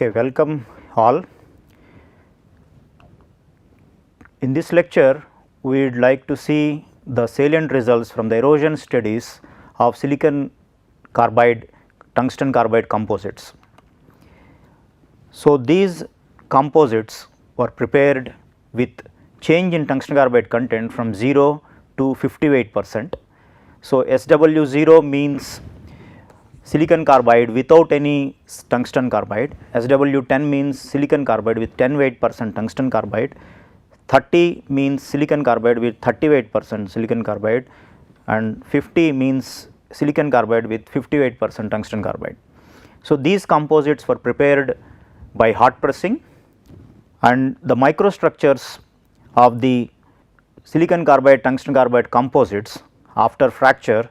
Okay, welcome all. In this lecture, we would like to see the salient results from the erosion studies of silicon carbide, tungsten carbide composites. So, these composites were prepared with change in tungsten carbide content from 0 to 58%. So, SW0 means silicon carbide without any tungsten carbide, SW10 means silicon carbide with 10 weight% tungsten carbide, 30 means silicon carbide with 38% silicon carbide, and 50 means silicon carbide with 58% tungsten carbide. So, these composites were prepared by hot pressing, and the microstructures of the silicon carbide tungsten carbide composites after fracture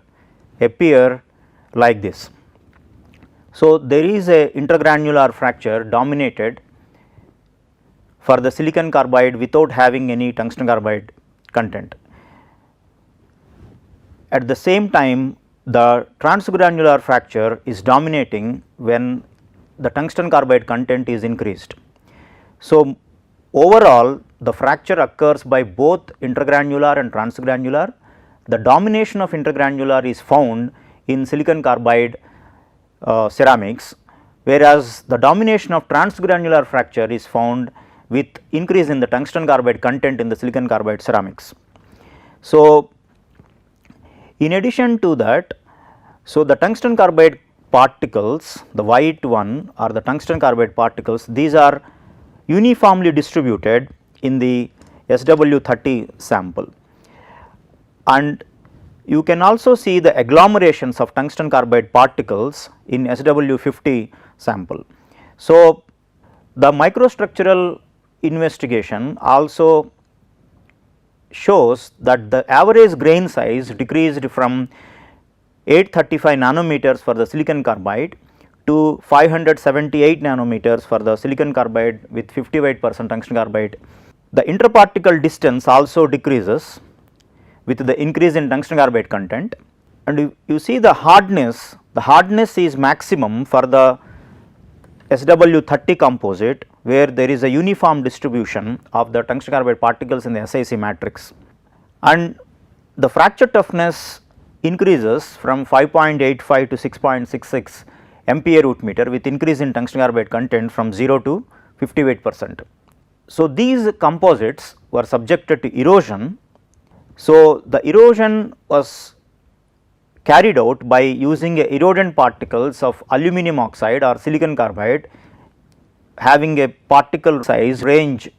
appear like this. So, there is a intergranular fracture dominated for the silicon carbide without having any tungsten carbide content. At the same time, the transgranular fracture is dominating when the tungsten carbide content is increased. So, overall the fracture occurs by both intergranular and transgranular. The domination of intergranular is found in silicon carbide ceramics, whereas the domination of transgranular fracture is found with increase in the tungsten carbide content in the silicon carbide ceramics. So, in addition to that, so the tungsten carbide particles, the white one are the tungsten carbide particles, these are uniformly distributed in the SW30 sample, and you can also see the agglomerations of tungsten carbide particles in SW50 sample. So, the microstructural investigation also shows that the average grain size decreased from 835 nanometers for the silicon carbide to 578 nanometers for the silicon carbide with 58% tungsten carbide. The interparticle distance also decreases with the increase in tungsten carbide content, and you see the hardness is maximum for the SW30 composite, where there is a uniform distribution of the tungsten carbide particles in the SiC matrix, and the fracture toughness increases from 5.85 to 6.66 MPa root meter with increase in tungsten carbide content from 0 to 58%. So, these composites were subjected to erosion. So, the erosion was carried out by using erodent particles of aluminum oxide or silicon carbide having a particle size range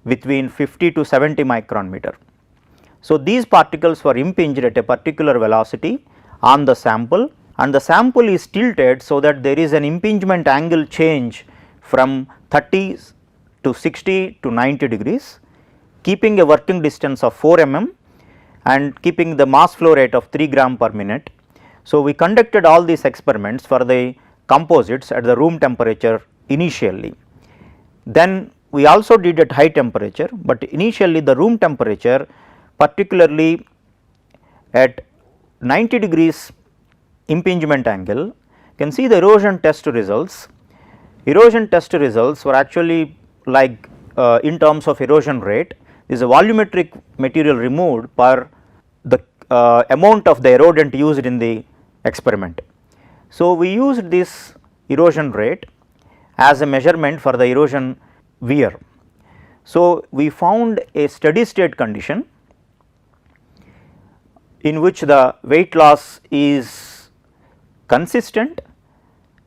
between 50 to 70 micron meter. So, these particles were impinged at a particular velocity on the sample, and the sample is tilted so that there is an impingement angle change from 30 to 60 to 90 degrees, keeping a working distance of 4 mm and keeping the mass flow rate of 3 gram per minute. So, we conducted all these experiments for the composites at the room temperature initially. Then we also did at high temperature, but initially the room temperature, particularly at 90 degrees impingement angle, you can see the erosion test results. Erosion test results were actually like in terms of erosion rate, is a volumetric material removed per the amount of the erodent used in the experiment. So, we used this erosion rate as a measurement for the erosion wear. So, we found a steady state condition in which the weight loss is consistent.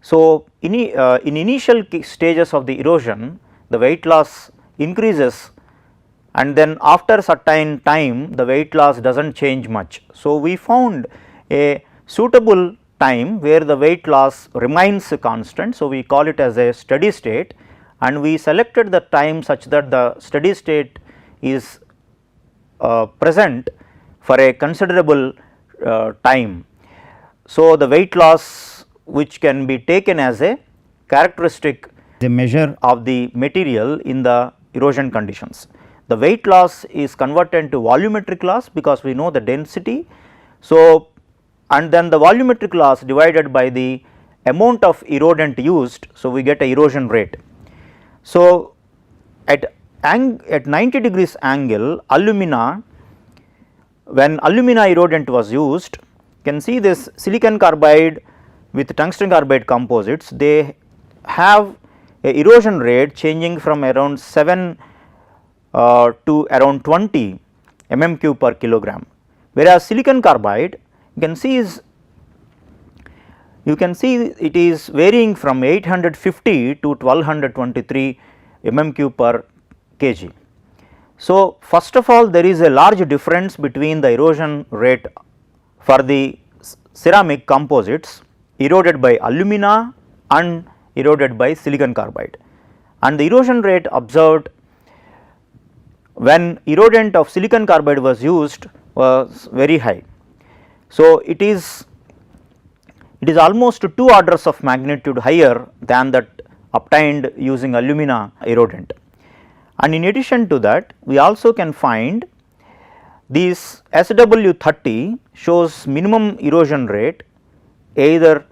So, in initial stages of the erosion, the weight loss increases, and then after certain time the weight loss does not change much. So, we found a suitable time where the weight loss remains constant. So, we call it as a steady state, and we selected the time such that the steady state is present for a considerable time. So, the weight loss which can be taken as a characteristic, the measure of the material in the erosion conditions. The weight loss is converted to volumetric loss because we know the density. So, and then the volumetric loss divided by the amount of erodent used, so we get a erosion rate. So, at 90 degrees angle alumina, when alumina erodent was used, you can see this silicon carbide with tungsten carbide composites, they have a erosion rate changing from around 7 to around 20 mm³ per kilogram, whereas silicon carbide you can see it is varying from 850 to 1223 mm³ per kg. So, first of all there is a large difference between the erosion rate for the ceramic composites eroded by alumina and eroded by silicon carbide, and the erosion rate observed when erodent of silicon carbide was used was very high. So, it is almost 2 orders of magnitude higher than that obtained using alumina erodent. And in addition to that, we also can find this SW30 shows minimum erosion rate either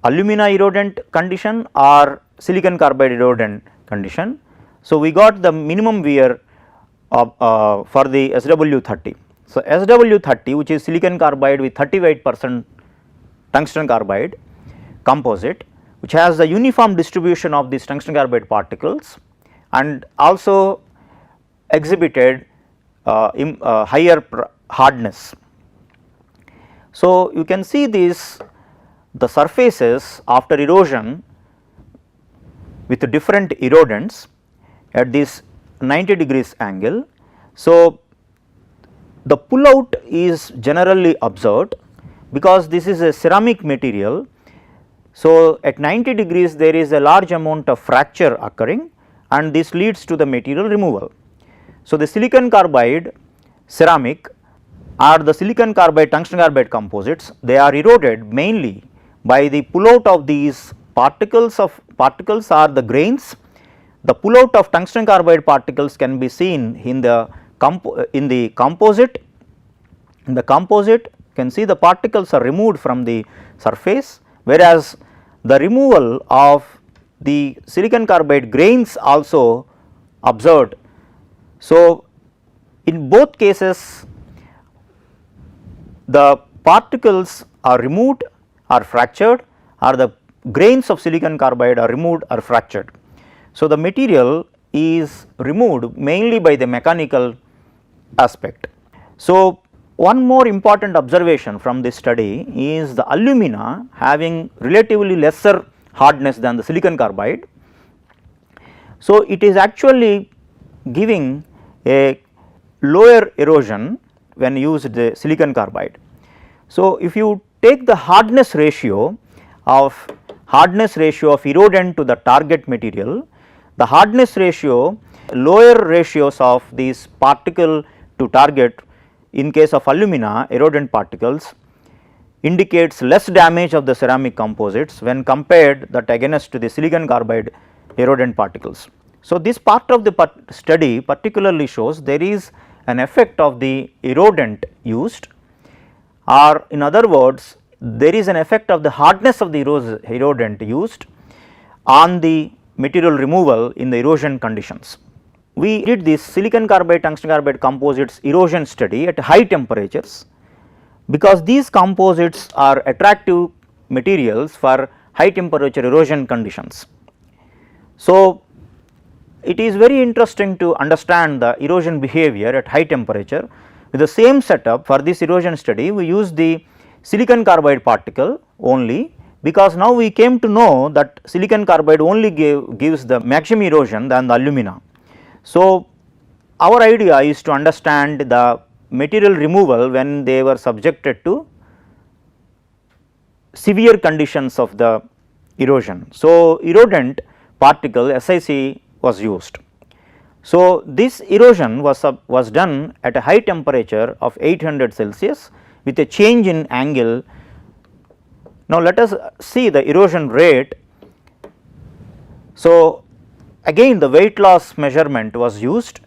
alumina erodent condition or silicon carbide erodent condition. So, we got the minimum wear for the SW30. So, SW30 which is silicon carbide with 38% tungsten carbide composite, which has the uniform distribution of these tungsten carbide particles and also exhibited higher hardness. So, you can see the surfaces after erosion with different erodents at this 90 degrees angle. So, the pull out is generally observed because this is a ceramic material. So, at 90 degrees there is a large amount of fracture occurring and this leads to the material removal. So, the silicon carbide ceramic or the silicon carbide tungsten carbide composites, they are eroded mainly by the pull out of these particles are the grains. The pull out of tungsten carbide particles can be seen in the composite. In the composite you can see the particles are removed from the surface, whereas the removal of the silicon carbide grains also observed. So, in both cases the particles are removed or fractured, or the grains of silicon carbide are removed or fractured. So, the material is removed mainly by the mechanical aspect. So, one more important observation from this study is the alumina having relatively lesser hardness than the silicon carbide. So, it is actually giving a lower erosion when used the silicon carbide. So, if you take the hardness ratio of erodent to the target material, the hardness ratio, lower ratios of these particle to target in case of alumina erodent particles indicates less damage of the ceramic composites when compared that against to the silicon carbide erodent particles. So, this part of the study particularly shows there is an effect of the erodent used, or in other words there is an effect of the hardness of the erodent used on the material removal in the erosion conditions. We did this silicon carbide tungsten carbide composites erosion study at high temperatures because these composites are attractive materials for high temperature erosion conditions. So, it is very interesting to understand the erosion behavior at high temperature. With the same setup for this erosion study, we use the silicon carbide particle only, because now we came to know that silicon carbide only gives the maximum erosion than the alumina. So, our idea is to understand the material removal when they were subjected to severe conditions of the erosion. So, erodent particle SiC was used. So, this erosion was done at a high temperature of 800 Celsius with a change in angle. Now, let us see the erosion rate. So, again the weight loss measurement was used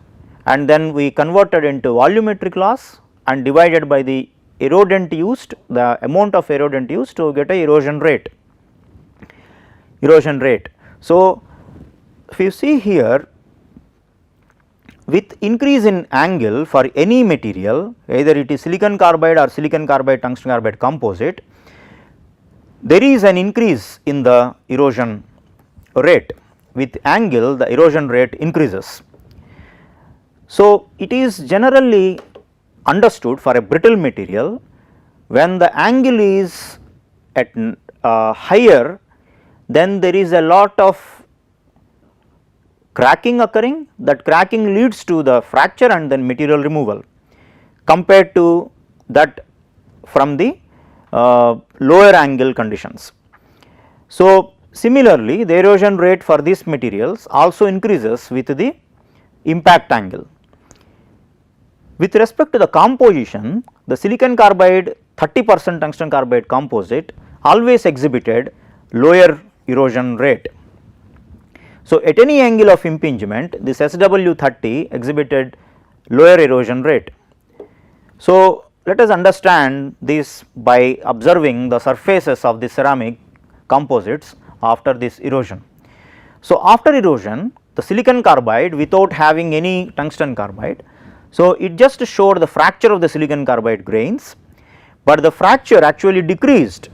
and then we converted into volumetric loss and divided by the erodent used, the amount of erodent used to get a erosion rate. erosion rate. So, if you see here, with increase in angle for any material, either it is silicon carbide or silicon carbide tungsten carbide composite, there is an increase in the erosion rate. With angle, the erosion rate increases. So, it is generally understood for a brittle material, when the angle is at higher, then there is a lot of cracking occurring, that cracking leads to the fracture and then material removal, compared to that from the lower angle conditions. So, similarly, the erosion rate for these materials also increases with the impact angle. With respect to the composition, the silicon carbide 30% tungsten carbide composite always exhibited lower erosion rate. So, at any angle of impingement, this SW30 exhibited lower erosion rate. So, let us understand this by observing the surfaces of the ceramic composites after this erosion. So, after erosion, the silicon carbide without having any tungsten carbide, so it just showed the fracture of the silicon carbide grains, but the fracture actually decreased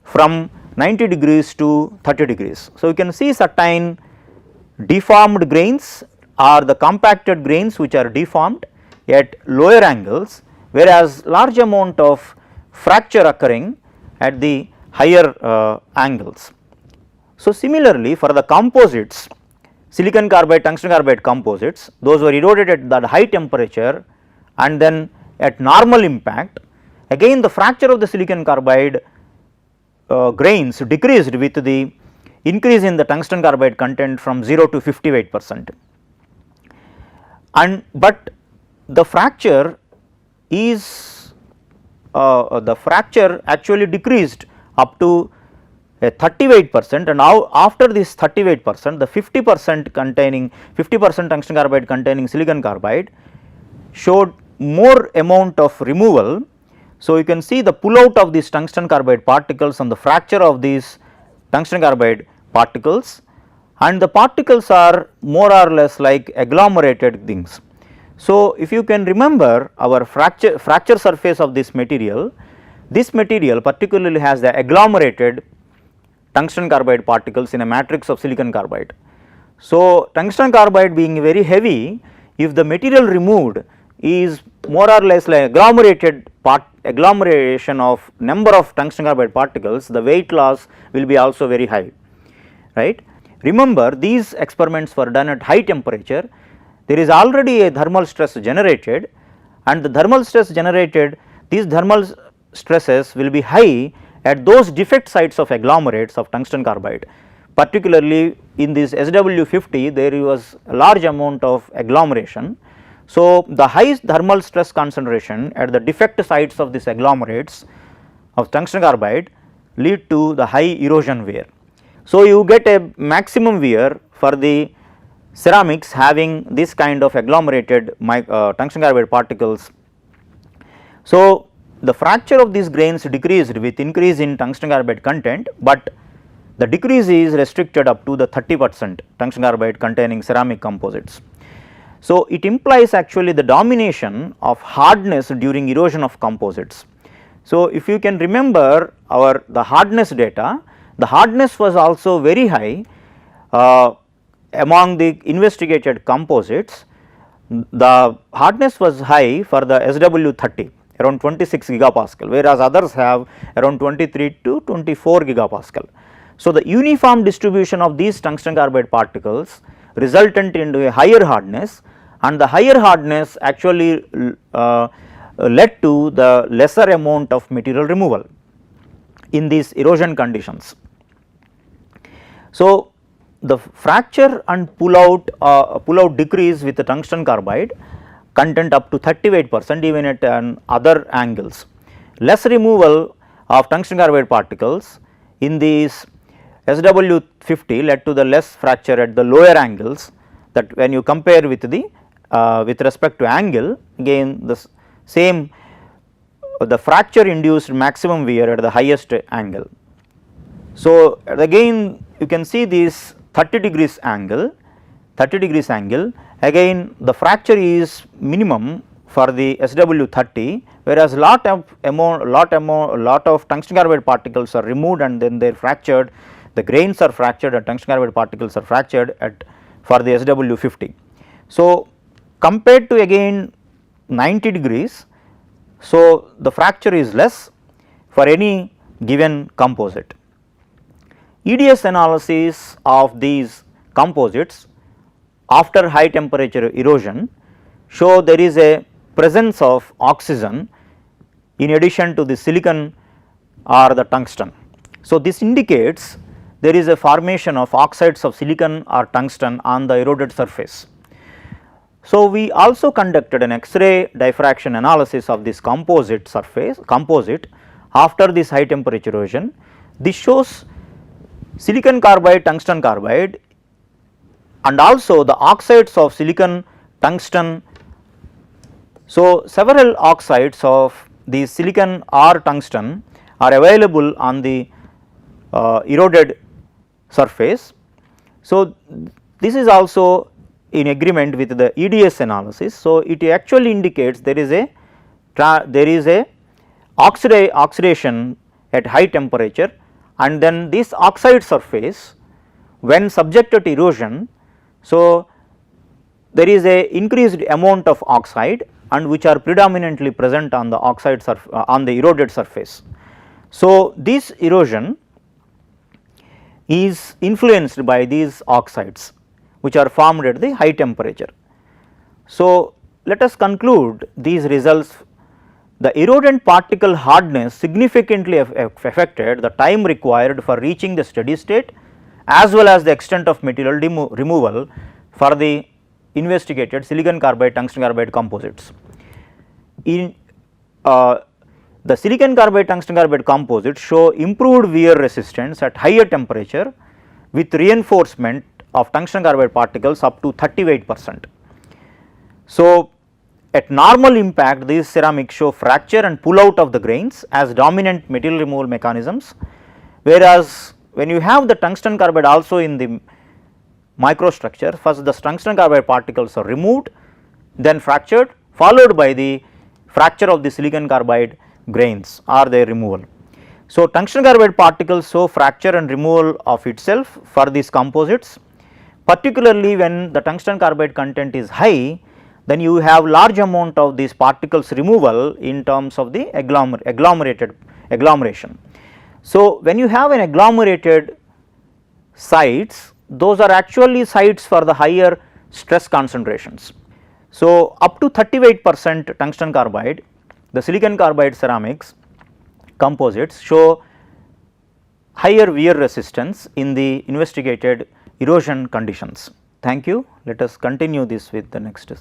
from 90 degrees to 30 degrees. So, you can see certain deformed grains or the compacted grains which are deformed at lower angles, whereas large amount of fracture occurring at the higher angles. So, similarly, for the composites, silicon carbide, tungsten carbide composites, those were eroded at that high temperature and then at normal impact, again the fracture of the silicon carbide grains decreased with the increase in the tungsten carbide content from 0 to 58%, and but the fracture is the fracture actually decreased up to a 38%, and now after this 38%, the 50% containing 50% tungsten carbide containing silicon carbide showed more amount of removal. So, you can see the pull out of these tungsten carbide particles and the fracture of these tungsten carbide particles, and the particles are more or less like agglomerated things. So, if you can remember our fracture surface of this material particularly has the agglomerated tungsten carbide particles in a matrix of silicon carbide. So, tungsten carbide being very heavy, if the material removed is more or less like agglomeration of number of tungsten carbide particles, the weight loss will be also very high, right. Remember, these experiments were done at high temperature, there is already a thermal stress generated, and the thermal stress generated, these thermal stresses will be high at those defect sites of agglomerates of tungsten carbide. Particularly in this SW50, there was a large amount of agglomeration. So, the high thermal stress concentration at the defect sites of these agglomerates of tungsten carbide lead to the high erosion wear. So, you get a maximum wear for the ceramics having this kind of agglomerated tungsten carbide particles. So, the fracture of these grains decreased with increase in tungsten carbide content, but the decrease is restricted up to the 30% tungsten carbide containing ceramic composites. So, it implies actually the domination of hardness during erosion of composites. So, if you can remember the hardness data, the hardness was also very high among the investigated composites. The hardness was high for the SW30 around 26 gigapascal, whereas others have around 23 to 24 gigapascal. So, the uniform distribution of these tungsten carbide particles resultant into a higher hardness, and the higher hardness actually led to the lesser amount of material removal in these erosion conditions. So, the fracture and pull out decrease with the tungsten carbide content up to 38% even at other angles. Less removal of tungsten carbide particles in these SW50 led to the less fracture at the lower angles, that when you compare with the with respect to angle, again the same the fracture induced maximum wear at the highest angle. So, again you can see this 30 degrees angle, again the fracture is minimum for the SW30, whereas lot of tungsten carbide particles are removed and then they are fractured, the grains are fractured and tungsten carbide particles are fractured for the SW50. So, compared to again 90 degrees, so the fracture is less for any given composite. EDS analysis of these composites after high temperature erosion show there is a presence of oxygen in addition to the silicon or the tungsten. So, this indicates there is a formation of oxides of silicon or tungsten on the eroded surface. So, we also conducted an X-ray diffraction analysis of this composite after this high temperature erosion. This shows silicon carbide, tungsten carbide and also the oxides of silicon, tungsten. So, several oxides of the silicon or tungsten are available on the eroded surface. So, this is also in agreement with the EDS analysis. So, it actually indicates there is a oxidation at high temperature, and then this oxide surface when subjected to erosion. So, there is a increased amount of oxide and which are predominantly present on the on the eroded surface. So, this erosion is influenced by these oxides which are formed at the high temperature. So, let us conclude these results. The erodent particle hardness significantly affected the time required for reaching the steady state as well as the extent of material removal for the investigated silicon carbide, tungsten carbide composites. In the silicon carbide, tungsten carbide composites show improved wear resistance at higher temperature with reinforcement of tungsten carbide particles up to 38%. So, at normal impact these ceramics show fracture and pull out of the grains as dominant material removal mechanisms, whereas when you have the tungsten carbide also in the microstructure, first the tungsten carbide particles are removed, then fractured, followed by the fracture of the silicon carbide grains or their removal. So, tungsten carbide particles show fracture and removal of itself for these composites, particularly when the tungsten carbide content is high, then you have large amount of these particles removal in terms of the agglomeration. So, when you have an agglomerated sites, those are actually sites for the higher stress concentrations. So, up to 38% tungsten carbide, the silicon carbide ceramics composites show higher wear resistance in the investigated erosion conditions. Thank you. Let us continue this with the next